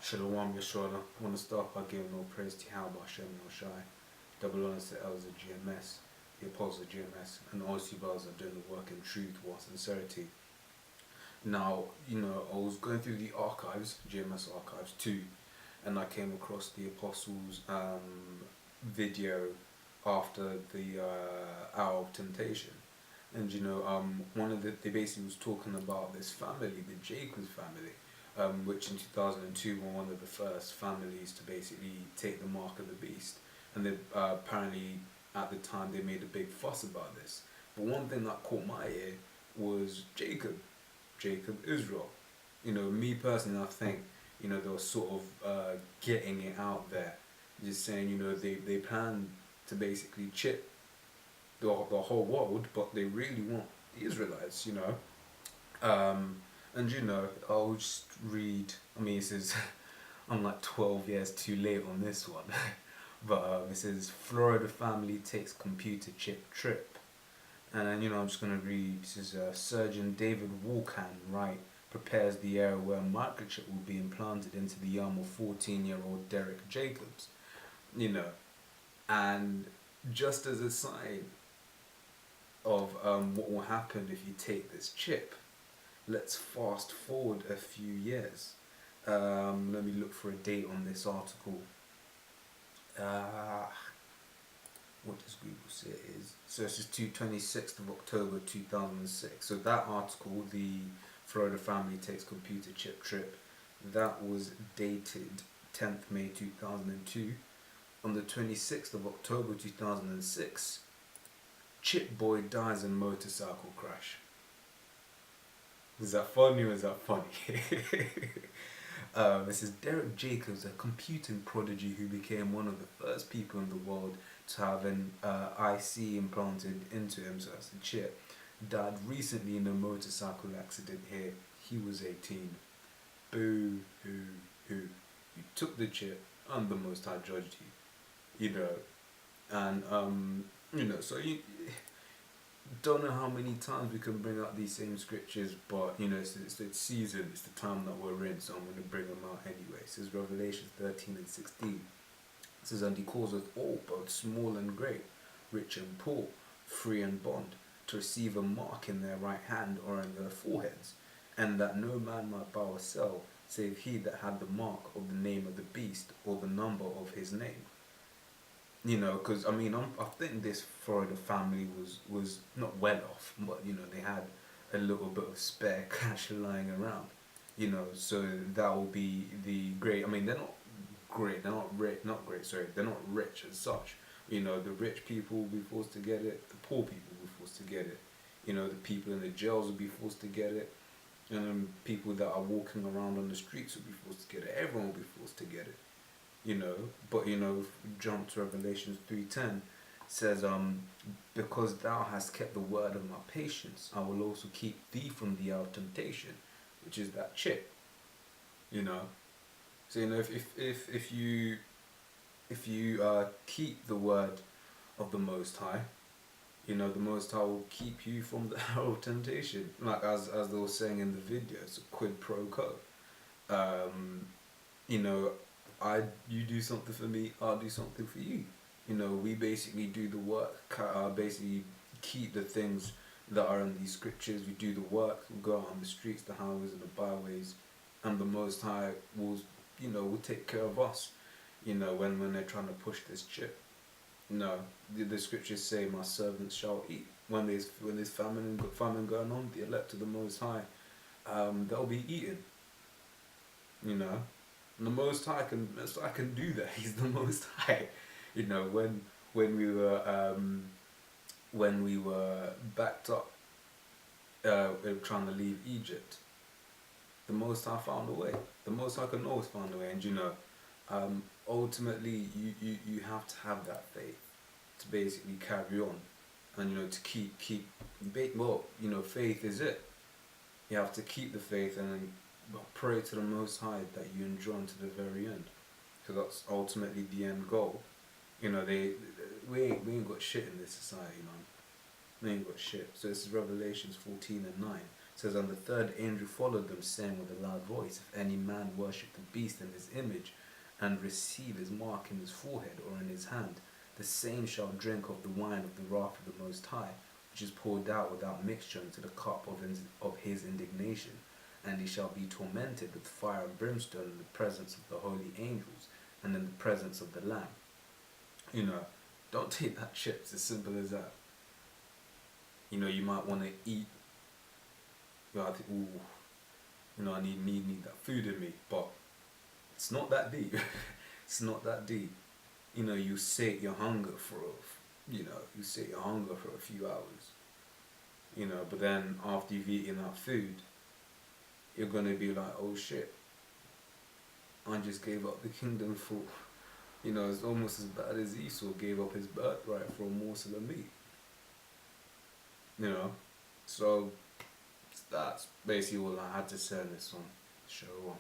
Shalom Yeshua. I want to start by giving all praise to Yahweh Hashem El Shai. Double honors to elders of GMS, the apostles of GMS, and all you brothers are doing the work in truth, war, sincerity. Now, I was going through the archives, GMS archives too, and I came across the apostles' video after the hour of temptation. And they basically was talking about this family, the Jacobs family, which in 2002 were one of the first families to basically take the mark of the beast. And they apparently at the time they made a big fuss about this. But one thing that caught my ear was Jacob, Israel. Me personally, I think they were sort of getting it out there, just saying they plan to basically chip the whole world, but they really want the Israelites, I'll just read. It says I'm like 12 years too late on this one, but it says Florida family takes computer chip trip, and then I'm just gonna read. This is Surgeon David Walkan, right? Prepares the area where microchip will be implanted into the arm of 14-year-old Derek Jacobs, and just as a sign of what will happen if you take this chip, let's fast forward a few years. Let me look for a date on this article. What does Google say it is? So this is 26th of October 2006. So that article, the Florida family takes computer chip trip, that was dated 10th May 2002. On the 26th of October 2006, Chip Boy dies in motorcycle crash. Is that funny or is that funny? This is Derek Jacobs, a computing prodigy who became one of the first people in the world to have an IC implanted into him, so that's a chip. Died recently in a motorcycle accident here. He was 18. Boo hoo hoo. You took the chip and the Most High judged you. And so you don't know how many times we can bring out these same scriptures, but it's season, it's the time that we're in, so I'm going to bring them out anyway. It says Revelation 13 and 16. It says, and he calls us all, both small and great, rich and poor, free and bond, to receive a mark in their right hand or in their foreheads, and that no man might buy or sell, save he that had the mark of the name of the beast or the number of his name. Because I think this Florida family was not well off, but they had a little bit of spare cash lying around, so that will be the great. They're not great, they're not rich, they're not rich as such. The rich people will be forced to get it, the poor people will be forced to get it, the people in the jails will be forced to get it, and people that are walking around on the streets will be forced to get it, everyone will be forced to get it. But jump to Revelation 3:10, says, because thou hast kept the word of my patience, I will also keep thee from the hour of temptation, which is that chip. So if you keep the word of the Most High, the Most High will keep you from the hour of temptation. Like as they were saying in the video, it's a quid pro quo. You do something for me, I'll do something for you. We basically do the work, basically keep the things that are in these scriptures. We do the work, we go out on the streets, the highways and the byways, and the Most High will take care of us, when they're trying to push this chip. The scriptures say, my servants shall eat. When there's famine going on, the elect of the Most High, they'll be eaten. And the Most High can do that. He's the Most High. When we were backed up, trying to leave Egypt, the Most High found a way. The Most High can always find a way, and ultimately you have to have that faith to basically carry on, and to keep faith is it. You have to keep the faith and then pray to the Most High that you enjoy to the very end, because that's ultimately the end goal. We ain't got shit in this society, man. We ain't got shit. So this is Revelations 14 and 9. It says, and the third angel followed them, saying with a loud voice, if any man worship the beast and his image, and receive his mark in his forehead or in his hand, the same shall drink of the wine of the wrath of the Most High, which is poured out without mixture into the cup of his indignation. And he shall be tormented with fire and brimstone in the presence of the holy angels and in the presence of the Lamb. You know, don't take that shit. It's as simple as that. You know, you might want to eat. You know, I think, ooh, you know, I need that food in me, but it's not that deep. It's not that deep. You know, you sate your hunger for, you sate your hunger for a few hours. You know, but then after you've eaten that food, you're gonna be like, oh shit, I just gave up the kingdom for, you know, it's almost as bad as Esau gave up his birthright for a morsel of meat. You know, so that's basically all I had to say on this one. Show on.